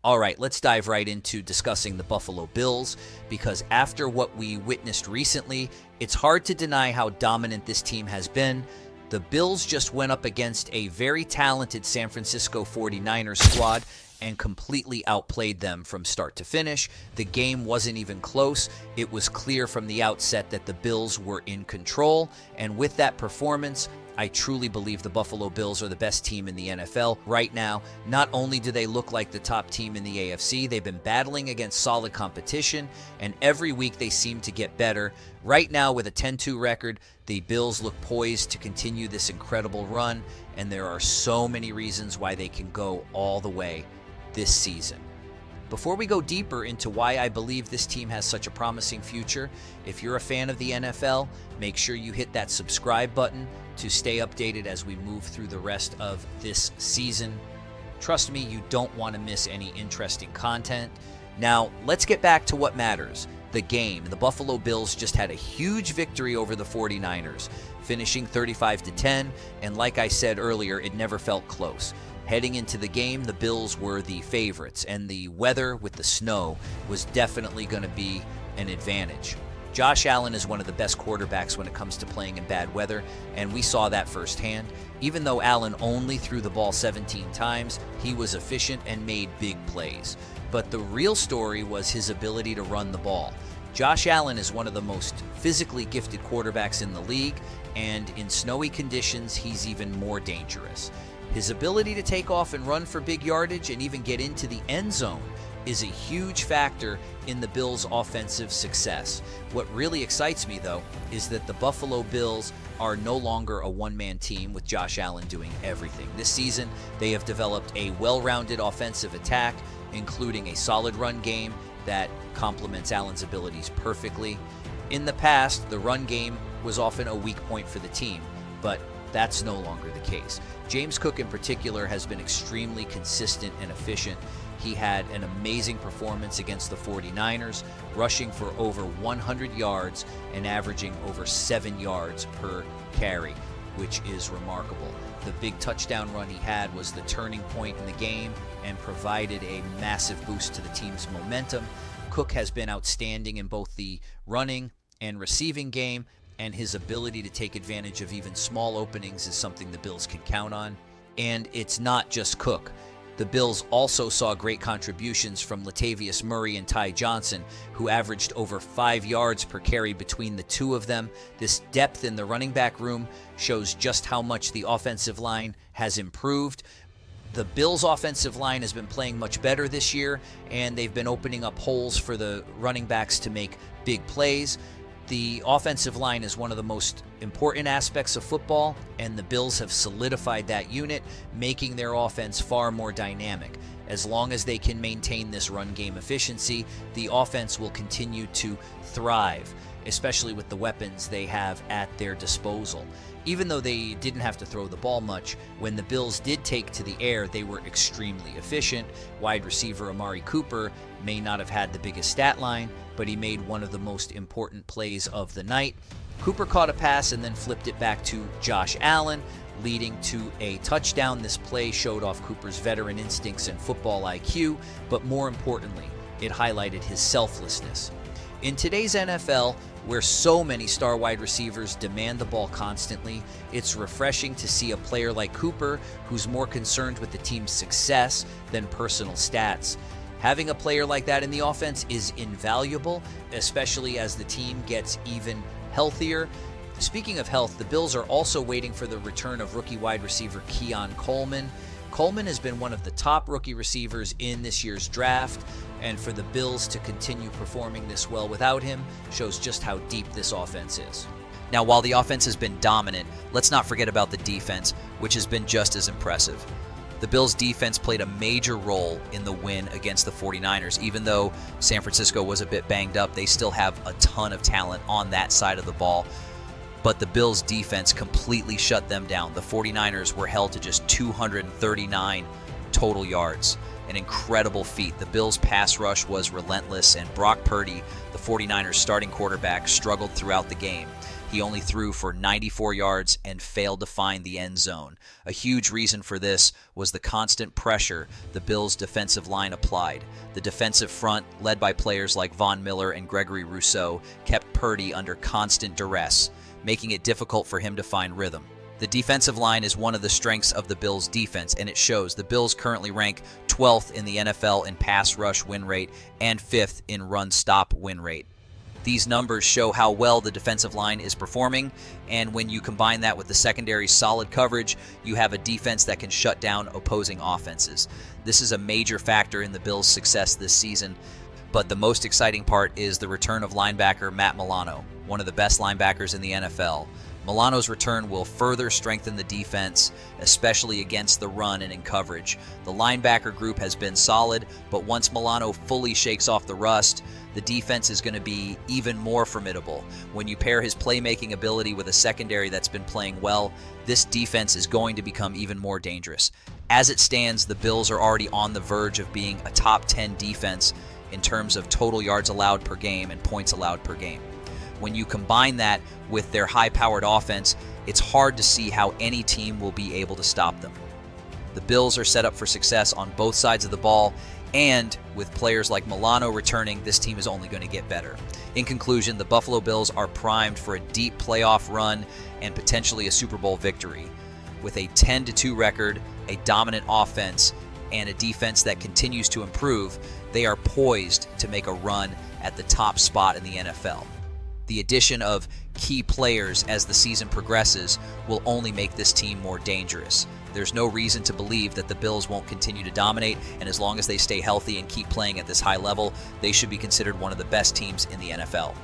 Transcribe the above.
All right, let's dive right into discussing the Buffalo Bills, because after what we witnessed recently, it's hard to deny how dominant this team has been. The Bills just went up against a very talented San Francisco 49ers squad and completely outplayed them from start to finish. The game wasn't even close. It was clear from the outset that the Bills were in control, and with that performance, I truly believe the Buffalo Bills are the best team in the NFL right now. Not only do they look like the top team in the AFC, they've been battling against solid competition, and every week they seem to get better. Right now, with a 10-2 record, the Bills look poised to continue this incredible run, and there are so many reasons why they can go all the way this season. Before we go deeper into why I believe this team has such a promising future, if you're a fan of the NFL, make sure you hit that subscribe button to stay updated as we move through the rest of this season. Trust me, you don't want to miss any interesting content. Now, let's get back to what matters, the game. The Buffalo Bills just had a huge victory over the 49ers, finishing 35-10, and like I said earlier, it never felt close. Heading into the game, the Bills were the favorites, and the weather with the snow was definitely going to be an advantage. Josh Allen is one of the best quarterbacks when it comes to playing in bad weather, and we saw that firsthand. Even though Allen only threw the ball 17 times, he was efficient and made big plays. But the real story was his ability to run the ball. Josh Allen is one of the most physically gifted quarterbacks in the league, and in snowy conditions, he's even more dangerous. His ability to take off and run for big yardage and even get into the end zone is a huge factor in the Bills' offensive success. What really excites me, though, is that the Buffalo Bills are no longer a one-man team with Josh Allen doing everything. This season, they have developed a well-rounded offensive attack, including a solid run game that complements Allen's abilities perfectly. In the past, the run game was often a weak point for the team, but that's no longer the case. James Cook in particular has been extremely consistent and efficient. He had an amazing performance against the 49ers, rushing for over 100 yards and averaging over 7 yards per carry, which is remarkable. The big touchdown run he had was the turning point in the game and provided a massive boost to the team's momentum. Cook has been outstanding in both the running and receiving game, and his ability to take advantage of even small openings is something the Bills can count on. And it's not just Cook. The Bills also saw great contributions from Latavius Murray and Ty Johnson, who averaged over 5 yards per carry between the two of them. This depth in the running back room shows just how much the offensive line has improved. The Bills' offensive line has been playing much better this year, and they've been opening up holes for the running backs to make big plays. The offensive line is one of the most important aspects of football, and the Bills have solidified that unit, making their offense far more dynamic. As long as they can maintain this run game efficiency, the offense will continue to thrive, especially with the weapons they have at their disposal. Even though they didn't have to throw the ball much, when the Bills did take to the air, they were extremely efficient. Wide receiver Amari Cooper may not have had the biggest stat line, but he made one of the most important plays of the night. Cooper caught a pass and then flipped it back to Josh Allen, leading to a touchdown. This play showed off Cooper's veteran instincts and football IQ, but more importantly, it highlighted his selflessness. In today's NFL, where so many star wide receivers demand the ball constantly, it's refreshing to see a player like Cooper who's more concerned with the team's success than personal stats. Having a player like that in the offense is invaluable, especially as the team gets even healthier. Speaking of health, the Bills are also waiting for the return of rookie wide receiver Keon Coleman. Coleman has been one of the top rookie receivers in this year's draft, and for the Bills to continue performing this well without him shows just how deep this offense is. Now, while the offense has been dominant, let's not forget about the defense, which has been just as impressive. The Bills' defense played a major role in the win against the 49ers. Even though San Francisco was a bit banged up, they still have a ton of talent on that side of the ball. But the Bills' defense completely shut them down. The 49ers were held to just 239 total yards. An incredible feat. The Bills' pass rush was relentless, and Brock Purdy, the 49ers starting quarterback, struggled throughout the game. He only threw for 94 yards and failed to find the end zone. A huge reason for this was the constant pressure the Bills' defensive line applied. The defensive front, led by players like Von Miller and Gregory Rousseau, kept Purdy under constant duress, making it difficult for him to find rhythm. The defensive line is one of the strengths of the Bills' defense, and it shows. The Bills currently rank 12th in the NFL in pass rush win rate and 5th in run stop win rate. These numbers show how well the defensive line is performing, and when you combine that with the secondary's solid coverage, you have a defense that can shut down opposing offenses. This is a major factor in the Bills' success this season, but the most exciting part is the return of linebacker Matt Milano, one of the best linebackers in the NFL. Milano's return will further strengthen the defense, especially against the run and in coverage. The linebacker group has been solid, but once Milano fully shakes off the rust, the defense is going to be even more formidable. When you pair his playmaking ability with a secondary that's been playing well, this defense is going to become even more dangerous. As it stands, the Bills are already on the verge of being a top 10 defense in terms of total yards allowed per game and points allowed per game. When you combine that with their high-powered offense, it's hard to see how any team will be able to stop them. The Bills are set up for success on both sides of the ball, and with players like Milano returning, this team is only going to get better. In conclusion, the Buffalo Bills are primed for a deep playoff run and potentially a Super Bowl victory. With a 10-2 record, a dominant offense, and a defense that continues to improve, they are poised to make a run at the top spot in the NFL. The addition of key players as the season progresses will only make this team more dangerous. There's no reason to believe that the Bills won't continue to dominate, and as long as they stay healthy and keep playing at this high level, they should be considered one of the best teams in the NFL.